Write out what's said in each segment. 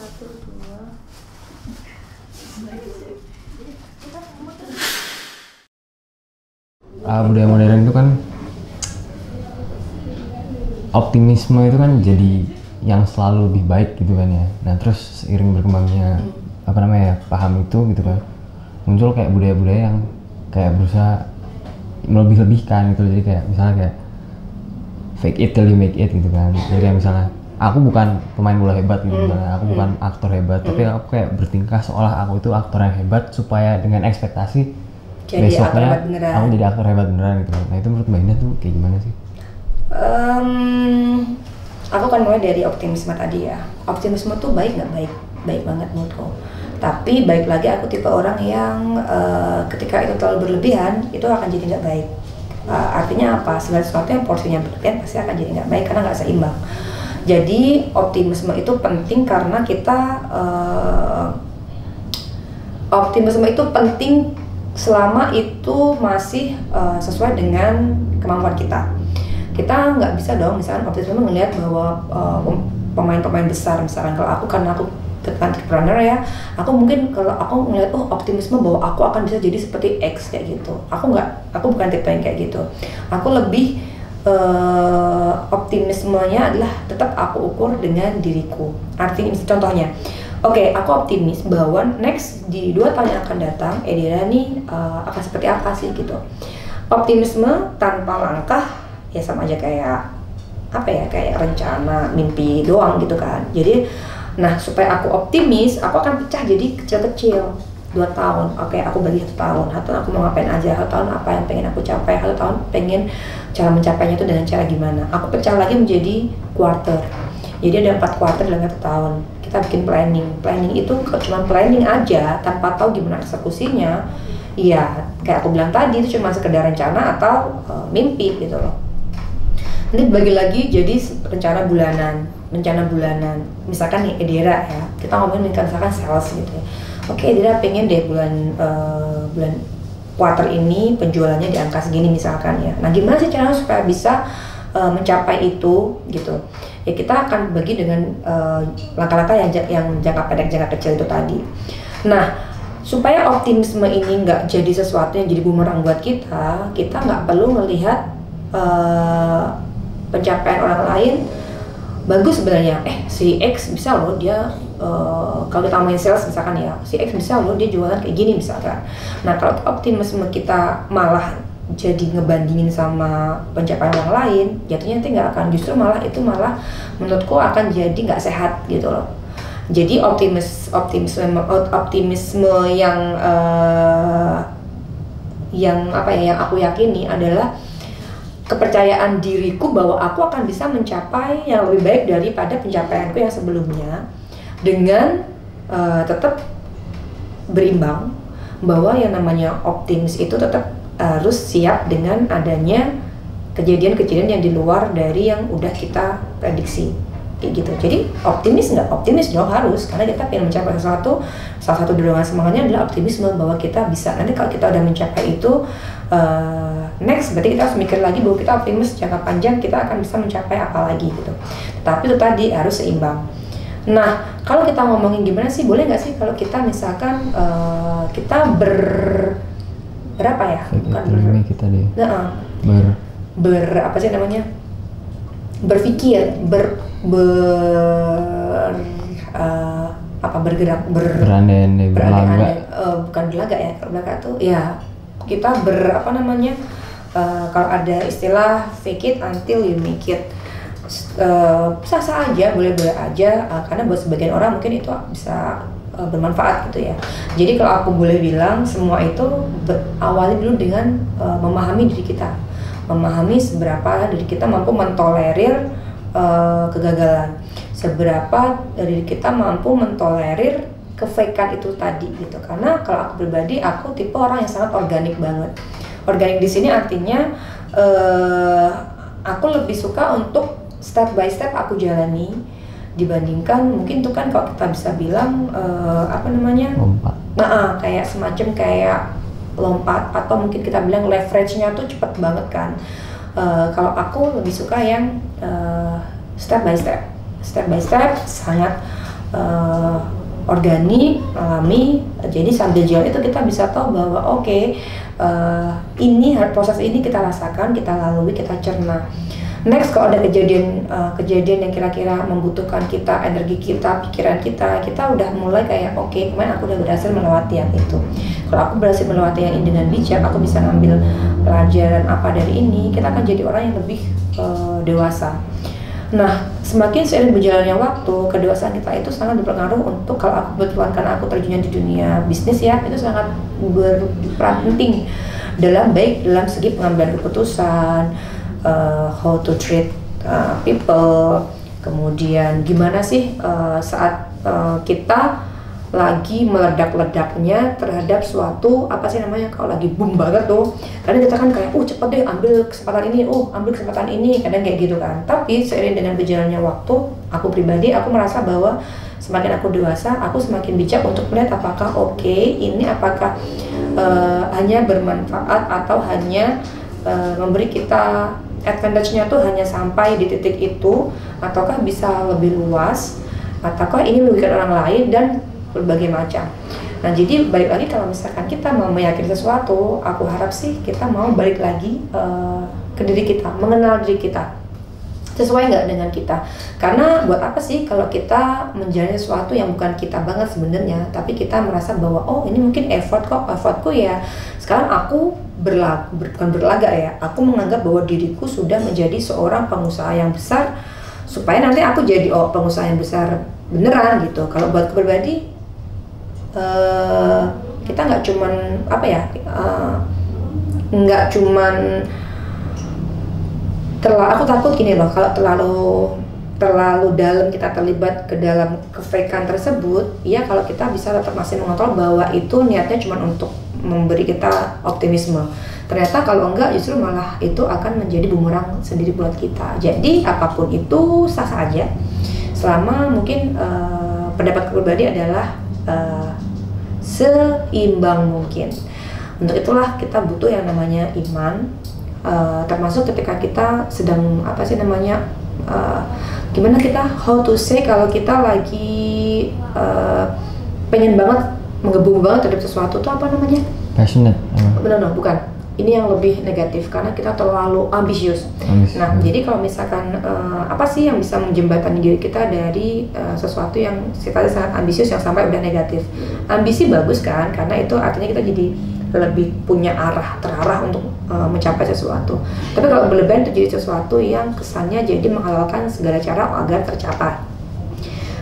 Satu, dua. Budaya modern itu kan optimisme itu kan jadi yang selalu lebih baik gitu kan ya. Nah terus seiring berkembangnya paham itu gitu kan, muncul kayak budaya-budaya yang kayak berusaha melebih-lebihkan gitu. Jadi kayak misalnya kayak fake it till you make it gitu kan. Jadi kayak misalnya aku bukan pemain bola hebat gitu, misalnya aku bukan aktor hebat, tapi aku kayak bertingkah seolah aku itu aktor yang hebat supaya dengan ekspektasi Jadi besoknya aku jadi aktor hebat beneran gitu. Nah itu menurut Mbak Indah tuh kayak gimana sih? Aku kan mulai dari optimisme tadi ya. Optimisme tuh baik nggak baik? Baik banget menurutku. Tapi baik lagi aku tipe orang yang ketika itu terlalu berlebihan itu akan jadi nggak baik. Artinya apa? Segala sesuatu yang porsinya berlebihan pasti akan jadi nggak baik karena nggak seimbang. Jadi optimisme itu penting karena kita optimisme itu penting selama itu masih sesuai dengan kemampuan kita. Kita nggak bisa dong misalkan optimisme ngelihat bahwa pemain-pemain besar misalkan, kalau aku karena aku entrepreneur ya, aku mungkin kalau aku ngelihat optimisme bahwa aku akan bisa jadi seperti X kayak gitu. Aku bukan tipe yang kayak gitu. Aku lebih optimismenya adalah tetap aku ukur dengan diriku. Artinya contohnya, oke, aku optimis bahwa next di 2 tahun yang akan datang Edira nih akan seperti apa sih gitu. Optimisme tanpa langkah ya sama aja kayak apa ya, kayak rencana mimpi doang gitu kan. Jadi nah supaya aku optimis, aku akan pecah jadi kecil-kecil. 2 tahun, oke, aku bagi 1 tahun. 1 tahun aku mau ngapain aja, 1 tahun apa yang pengen aku capai, 1 tahun pengen cara mencapainya itu dengan cara gimana. Aku pecah lagi menjadi quarter. Jadi ada 4 quarter dalam 1 tahun. Kita bikin planning itu cuma planning aja tanpa tahu gimana eksekusinya. Iya, kayak aku bilang tadi itu cuma sekedar rencana atau mimpi gitu loh. Nanti bagi lagi jadi rencana bulanan. Misalkan nih Edira ya, kita ngomongin misalkan sales gitu ya. Oke, Edira pengen deh bulan quarter ini penjualannya di angka segini misalkan ya. Nah gimana sih caranya supaya bisa mencapai itu gitu? Ya kita akan bagi dengan langkah-langkah yang jangka pendek, jangka kecil itu tadi. Nah supaya optimisme ini nggak jadi sesuatu yang jadi bumerang buat kita nggak perlu melihat pencapaian orang lain bagus sebenarnya. Si X bisa loh dia kalau kita main sales misalkan ya, si X bisa loh dia jualan kayak gini misalkan. Nah kalau optimisme kita malah jadi ngebandingin sama pencapaian orang lain, jatuhnya nanti nggak akan, justru malah menurutku akan jadi nggak sehat gitu loh. Jadi optimisme yang aku yakini adalah kepercayaan diriku bahwa aku akan bisa mencapai yang lebih baik daripada pencapaianku yang sebelumnya, dengan tetap berimbang bahwa yang namanya optimis itu tetap harus siap dengan adanya kejadian-kejadian yang di luar dari yang udah kita prediksi kayak gitu. Jadi optimis dong harus, karena kita pengen mencapai sesuatu. Salah satu dorongan semangatnya adalah optimisme bahwa kita bisa. Nanti kalau kita udah mencapai itu, next berarti kita harus mikir lagi bahwa kita optimis jangka panjang kita akan bisa mencapai apa lagi gitu. Tapi itu tadi harus seimbang. Nah kalau kita ngomongin gimana sih, boleh nggak sih kalau kita misalkan kita berapa ya? Bukan kita deh. Apa sih namanya? Berpikir, bergerak, berandai-andai, berlaga. Bukan berlaga ya, kalau berlaga tuh ya kita kalau ada istilah fake it until you make it, sah-sah aja, boleh-boleh aja, karena buat sebagian orang mungkin itu bisa bermanfaat gitu ya. Jadi kalau aku boleh bilang, semua itu awali dulu dengan memahami diri kita, memahami seberapa diri kita mampu mentolerir kegagalan, seberapa dari kita mampu mentolerir kefakean itu tadi gitu. Karena kalau aku pribadi, aku tipe orang yang sangat organik banget. Organik di sini artinya aku lebih suka untuk step by step aku jalani, dibandingkan mungkin itu kan kalau kita bisa bilang lompat. Kayak semacam kayak lompat, atau mungkin kita bilang leverage-nya tuh cepet banget kan. Kalau aku lebih suka yang step by step, sangat organik, alami. Jadi sambil jalan itu kita bisa tahu bahwa oke, ini proses ini kita rasakan, kita lalui, kita cerna. Next, kalau ada kejadian yang kira-kira membutuhkan kita, energi kita, pikiran kita udah mulai kayak oke, kemarin aku udah berhasil melewati yang itu. Kalau aku berhasil melewati yang ini dengan bijak, aku bisa ngambil pelajaran apa dari ini, kita akan jadi orang yang lebih dewasa. Nah, semakin seiring berjalannya waktu, kedewasaan kita itu sangat berpengaruh untuk, kalau aku kebetulan karena aku terjunnya di dunia bisnis ya, itu sangat berperan penting dalam segi pengambilan keputusan, how to treat people, kemudian gimana sih saat kita lagi meledak-ledaknya terhadap suatu, apa sih namanya, kalau lagi boom banget tuh, kadang kita kan kayak cepet deh ambil kesempatan ini, kadang kayak gitu kan. Tapi seiring dengan berjalannya waktu, aku pribadi, aku merasa bahwa semakin aku dewasa, aku semakin bijak untuk melihat apakah ini apakah hanya bermanfaat atau hanya memberi kita advantage-nya tuh hanya sampai di titik itu, ataukah bisa lebih luas, ataukah ini merugikan orang lain, dan berbagai macam. Nah, jadi balik lagi, kalau misalkan kita mau meyakini sesuatu, aku harap sih kita mau balik lagi ke diri kita, mengenal diri kita, sesuai nggak dengan kita. Karena buat apa sih kalau kita menjalani sesuatu yang bukan kita banget sebenarnya, tapi kita merasa bahwa ini mungkin effortku ya. Sekarang aku bukan berlaga ya, aku menganggap bahwa diriku sudah menjadi seorang pengusaha yang besar, supaya nanti aku jadi pengusaha yang besar beneran gitu. Kalau buat pribadi, kita nggak cuman nggak cuman aku takut gini loh, kalau terlalu dalam kita terlibat ke dalam kefakean tersebut, ya kalau kita bisa tetap masih mengontrol bahwa itu niatnya cuma untuk memberi kita optimisme. Ternyata kalau enggak, justru malah itu akan menjadi bumerang sendiri buat kita. Jadi apapun itu sah-sah aja, selama mungkin pendapat pribadi adalah seimbang mungkin. Untuk itulah kita butuh yang namanya iman, termasuk ketika kita sedang gimana kita how to say, kalau kita lagi pengen banget, menggebu banget terhadap sesuatu tuh apa namanya? Passionate. No, bukan. Ini yang lebih negatif, karena kita terlalu ambisius. Nah, jadi kalau misalkan apa sih yang bisa menjembatani diri kita dari sesuatu yang sifatnya sangat ambisius yang sampai udah negatif? Ambisi bagus kan, karena itu artinya kita jadi lebih punya terarah untuk mencapai sesuatu. Tapi kalau berlebihan itu jadi sesuatu yang kesannya jadi menghalalkan segala cara agar tercapai.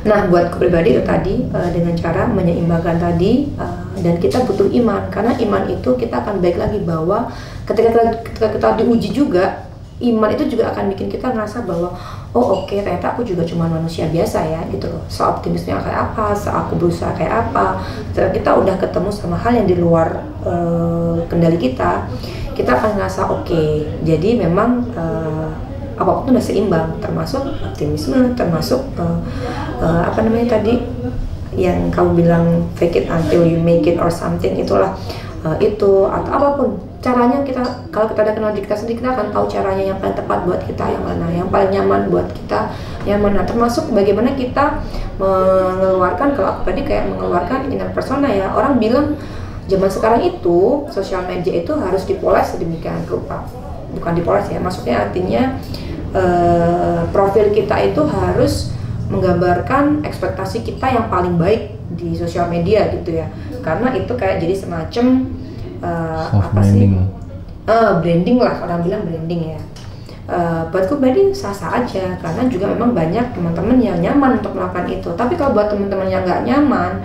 Nah, buat pribadi itu tadi dengan cara menyeimbangkan tadi, dan kita butuh iman, karena iman itu kita akan baik lagi bahwa ketika kita diuji juga, iman itu juga akan bikin kita ngerasa bahwa ternyata aku juga cuma manusia biasa ya gitu loh. Seoptimisnya kayak apa, aku berusaha kayak apa, kita udah ketemu sama hal yang di luar kendali kita akan ngerasa jadi memang apapun udah seimbang, termasuk optimisme, termasuk tadi yang kamu bilang fake it until you make it or something, itulah itu, atau apapun caranya. Kalau kita udah kenal diri kita sendiri, kita akan tahu caranya yang paling tepat buat kita yang mana, yang paling nyaman buat kita yang mana, termasuk bagaimana kita mengeluarkan, kalau aku tadi kayak mengeluarkan inner persona ya. Orang bilang zaman sekarang itu sosial media itu harus dipoles sedemikian rupa, bukan dipoles ya, maksudnya artinya profil kita itu harus menggambarkan ekspektasi kita yang paling baik di sosial media gitu ya, karena itu kayak jadi semacam branding lah, orang bilang branding ya. Buatku branding sah-sah aja, karena juga memang banyak teman-teman yang nyaman untuk melakukan itu. Tapi kalau buat teman-teman yang nggak nyaman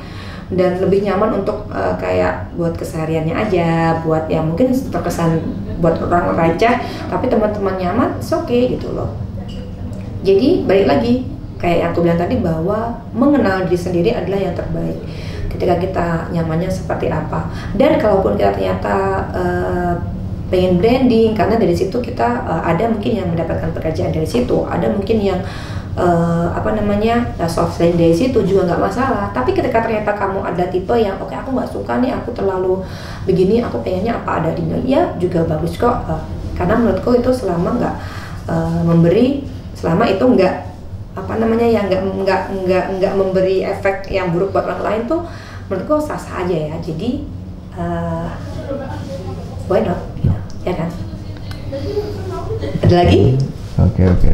dan lebih nyaman untuk kayak buat kesehariannya aja, buat yang mungkin terkesan buat orang receh, tapi teman-teman nyaman, it's okay gitu loh. Jadi balik lagi kayak yang aku bilang tadi, bahwa mengenal diri sendiri adalah yang terbaik. Ketika kita nyamannya seperti apa, dan kalaupun kita ternyata pengen branding, karena dari situ kita ada mungkin yang mendapatkan pekerjaan dari situ, ada mungkin yang soft selling dari situ juga nggak masalah. Tapi ketika ternyata kamu ada tipe yang aku nggak suka nih, aku terlalu begini, aku pengennya apa adanya, ya juga bagus kok, karena menurutku itu selama nggak memberi, selama itu nggak apa namanya ya nggak memberi efek yang buruk buat orang lain tuh menurutku sah-sah aja ya. Jadi why not, ya kan? Ada lagi? Oke.